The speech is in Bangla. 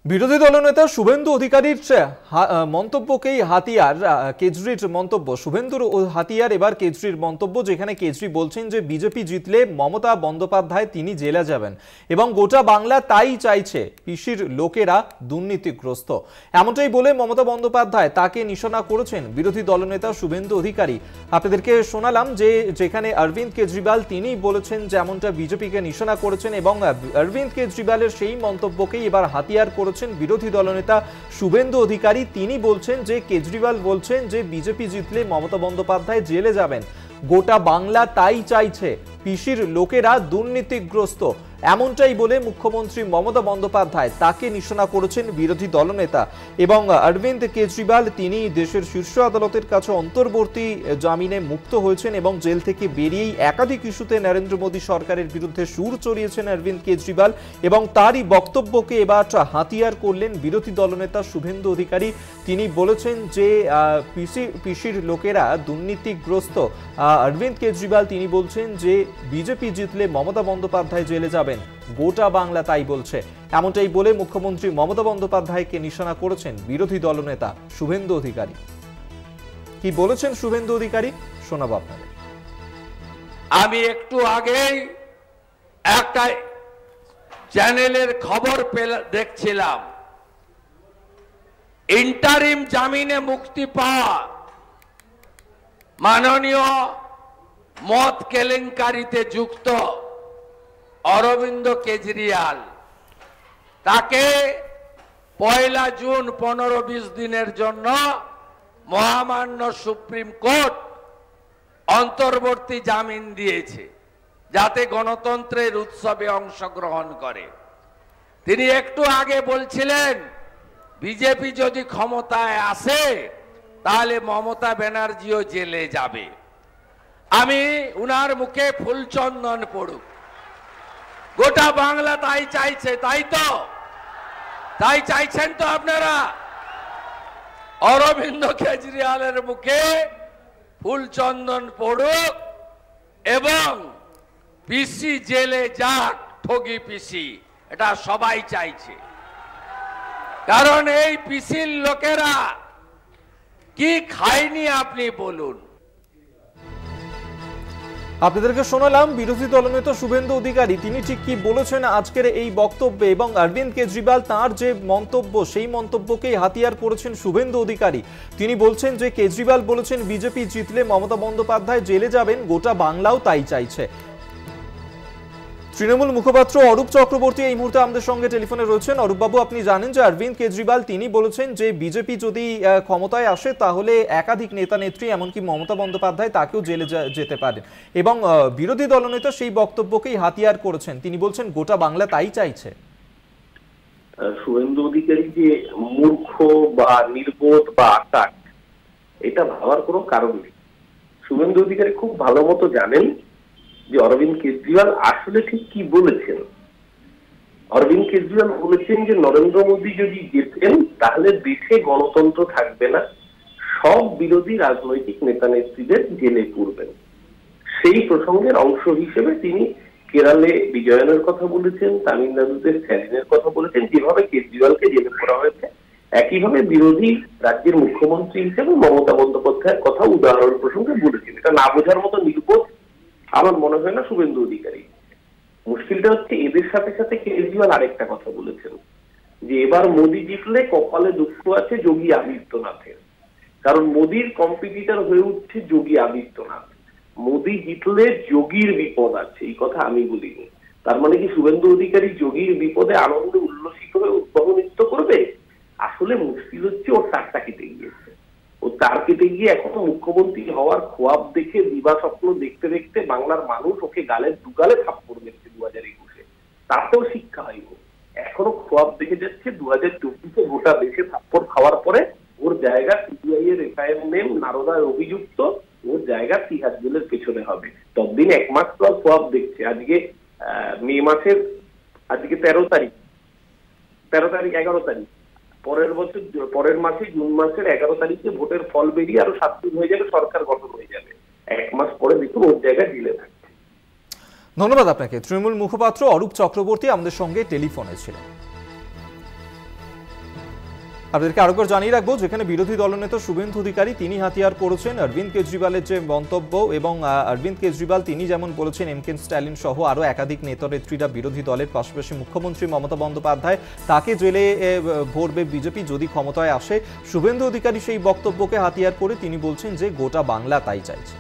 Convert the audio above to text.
বিরোধী দলনেতা শুভেন্দু অধিকারীর মন্তব্যকেই হাতিয়ার কেজরির মন্তব্য। শুভেন্দুর হাতিয়ার এবার কেজরির মন্তব্য, যেখানে কেজরি বলছেন যে বিজেপি জিতলে মমতা বন্দ্যোপাধ্যায় তিনি জেলে যাবেন এবং গোটা বাংলা তাই চাইছে, পিসির লোকেরা দুর্নীতিগ্রস্ত। এমনটাই বলে মমতা বন্দ্যোপাধ্যায় তাকে নিশানা করেছেন বিরোধী দলনেতা শুভেন্দু অধিকারী। আপনাদেরকে শোনালাম যে যেখানে অরবিন্দ কেজরিওয়াল তিনি বলেছেন যেমনটা বিজেপিকে নিশানা করেছেন, এবং অরবিন্দ কেজরিওয়ালের সেই মন্তব্যকেই এবার হাতিয়ার করেছেন বিরোধী দলনেতা শুভেন্দু অধিকারী। তিনি বলছেন যে কেজরিওয়াল বলছেন যে বিজেপি জিতলে মমতা বন্দ্যোপাধ্যায় জেলে যাবেন, গোটা বাংলা তাই চাইছে, পিসির লোকেরা দুর্নীতিগ্রস্ত। এমনটাই বলে মুখ্যমন্ত্রী মমতা বন্দ্যোপাধ্যায় তাকে নিশানা করেছেন বিরোধী দলনেতা। এবং অরবিন্দ কেজরিওয়াল তিনি দেশের শীর্ষ আদালতের কাছে অন্তর্বর্তী জামিনে মুক্ত হয়েছেন এবং জেল থেকে বেরিয়েই একাধিক ইস্যুতে নরেন্দ্র মোদী সরকারের বিরুদ্ধে সুর চড়িয়েছেন অরবিন্দ কেজরিওয়াল, এবং তারই বক্তব্যকে এবার হাতিয়ার করলেন বিরোধী দলনেতা শুভেন্দু অধিকারী। তিনি বলেছেন যে পিসির লোকেরা দুর্নীতিগ্রস্ত। অরবিন্দ কেজরিওয়াল তিনি বলছেন যে বিজেপি জিতলে মমতা বন্দ্যোপাধ্যায় জেলে যাবেন, গোটা বাংলা তাই বলছে। এমনটাই বলে মুখ্যমন্ত্রী মমতা বন্দ্যোপাধ্যায়কে নিশানা করেছেন বিরোধী দলনেতা শুভেন্দু অধিকারী। কি বলেছেন শুভেন্দু অধিকারী শোনাবো আপনাদের। আমি একটু আগেই একটা চ্যানেলের খবর দেখছিলাম, ইন্টারিম জামিনে মুক্তি পাওয়া মাননীয় মদ কেলেঙ্কারিতে যুক্ত অরবিন্দ কেজরিওয়াল, তাকে 1 জুন 15-20 দিনের জন্য মহামান্য সুপ্রিম কোর্ট অন্তর্বর্তী জামিন দিয়েছে, যাতে গণতন্ত্রের উৎসবে অংশগ্রহণ করে। তিনি একটু আগে বলছিলেন বিজেপি যদি ক্ষমতায় আসে তাহলে মমতা ব্যানার্জিও জেলে যাবে। আমি উনার মুখে ফুলচন্দন পড়ুক, গোটা বাংলা তাই চাইছে, তাই তো? তাই চাইছেন তো আপনারা? অরবিন্দ কেজরিওয়ালের মুখে ফুলচন্দন পড়ুক এবং পিসি জেলে যাক, ঠগি পিসি, এটা সবাই চাইছে। কারণ এই পিসির লোকেরা কি খায়নি আপনি বলুন। আপনাদেরকে শোনালাম বিরোধী দলনেতা শুভেন্দু অধিকারী তিনি ঠিক কি বলেছেন আজকের এই বক্তব্যে, এবং অরবিন্দ কেজরিওয়াল তার যে মন্তব্য সেই মন্তব্যকেই হাতিয়ার করেছেন শুভেন্দু অধিকারী। তিনি বলছেন যে কেজরিওয়াল বলেছেন বিজেপি জিতলে মমতা বন্দ্যোপাধ্যায় জেলে যাবেন, গোটা বাংলাও তাই চাইছে। তৃণমূল মুখপাত্র অরূপ চক্রবর্তী এই মুহূর্তে আমাদের সঙ্গে টেলিফোনে রয়েছেন। অরূপবাবু, আপনি জানেন যে অরবিন্দ কেজরিওয়াল তিনি বলেছেন যে বিজেপি যদি ক্ষমতায় আসে তাহলে একাধিক নেতা নেত্রী এমনকি মমতা বন্দ্যোপাধ্যায় তাকেও জেলে যেতে পারেন, এবং বিরোধী দলনেতা সেই বক্তব্যকেই হাতিয়ার করেছেন। তিনি বলছেন গোটা বাংলা তাই চাইছে। শুভেন্দু অধিকারী যে মূর্খ বা নির্বোধ বা আটাক, এটা ভাবার কোনো কারণ নেই। শুভেন্দু অধিকারী খুব ভালো মতো জানেন যে অরবিন্দ কেজরিওয়াল আসলে ঠিক কি বলেছেন। অরবিন্দ কেজরিওয়াল বলেছেন যে নরেন্দ্র মোদী যদি জেতেন তাহলে দেশে গণতন্ত্র থাকবে না, সব বিরোধী রাজনৈতিক নেতা নেত্রীদের জেলে পুরবেন। সেই প্রসঙ্গের অংশ হিসেবে তিনি কেরালে বিজয়নের কথা বলেছেন, তামিলনাড়ুতে স্ট্যালিনের কথা বলেছেন। যেভাবে কেজরিওয়ালকে জেলে পড়া হয়েছে, একইভাবে বিরোধী রাজ্যের মুখ্যমন্ত্রী হিসেবে মমতা বন্দ্যোপাধ্যায়ের কথা উদাহরণ প্রসঙ্গে বলেছেন। এটা না বোঝার মতো নির্বোধ আমার মনে হয় না শুভেন্দু অধিকারী। মুশকিলটা হচ্ছে এদের সাথে সাথে কেজরিওয়াল আরেকটা কথা বলেছেন যে এবার মোদী জিতলে কপালে দুঃখ আছে যোগী আদিত্যনাথের, কারণ মোদীর কম্পিটিটর হয়ে উঠছে যোগী আদিত্যনাথ। মোদী জিতলে যোগীর বিপদ আছে, এই কথা আমি বলিনি। তার মানে কি শুভেন্দু অধিকারী যোগীর বিপদে আনন্দে উল্লসিত হয়ে উদ্ভাব নৃত্য করবে? আসলে মুশকিল হচ্ছে ওর তারটা কেটে গিয়েছে। ও তার কেটে গিয়ে এখনো মুখ্যমন্ত্রী হওয়ার খোয়াব দেখে দিবা স্বপ্ন দেখতে দেখতে বাংলার মানুষ ওকে গালের দুগালে থাপ্পড় দিচ্ছে 2021-এ। তাতেও শিক্ষা হয়নি, এখনো খোয়াব দেখে যাচ্ছে 2024-এ গোটা দেশে থাপ্পড় খাওয়ার পরে ওর জায়গা সিবিআই এর এফআইআর নেম নারদায় অভিযুক্ত, ওর জায়গা তিহার জেলের পেছনে হবে। ততদিন 1 মাস পর খোয়াব দেখছে। আজকে মে মাসের আজকে 13 তারিখ 11 তারিখ, পরের মাসে জুন মাসের 11 তারিখে ভোটের ফল বেরিয়ে আরো 7 দিন হয়ে যাবে, সরকার গঠন হয়ে যাবে। 1 মাস পরে দেখুন ওর জায়গায় জেলে থাকছে। ধন্যবাদ আপনাকে। তৃণমূল মুখপাত্র অরূপ চক্রবর্তী আমাদের সঙ্গে টেলিফোনে ছিলেন। আপনাদেরকে আরেকবার জানিয়ে রাখবো, যেখানে বিরোধী দলনেতা শুভেন্দু অধিকারী তিনি হাতিয়ার করেছেন অরবিন্দ কেজরিওয়ালের যে মন্তব্য, এবং অরবিন্দ কেজরিওয়াল তিনি যেমন বলেছেন এম.কে স্ট্যালিন সহ আরও একাধিক নেতা-নেত্রীরা বিরোধী দলের, পাশাপাশি মুখ্যমন্ত্রী মমতা বন্দ্যোপাধ্যায় তাকে জেলে ভরবে বিজেপি যদি ক্ষমতায় আসে। শুভেন্দু অধিকারী সেই বক্তব্যকে হাতিয়ার করে তিনি বলছেন যে গোটা বাংলা তাই চাইছে।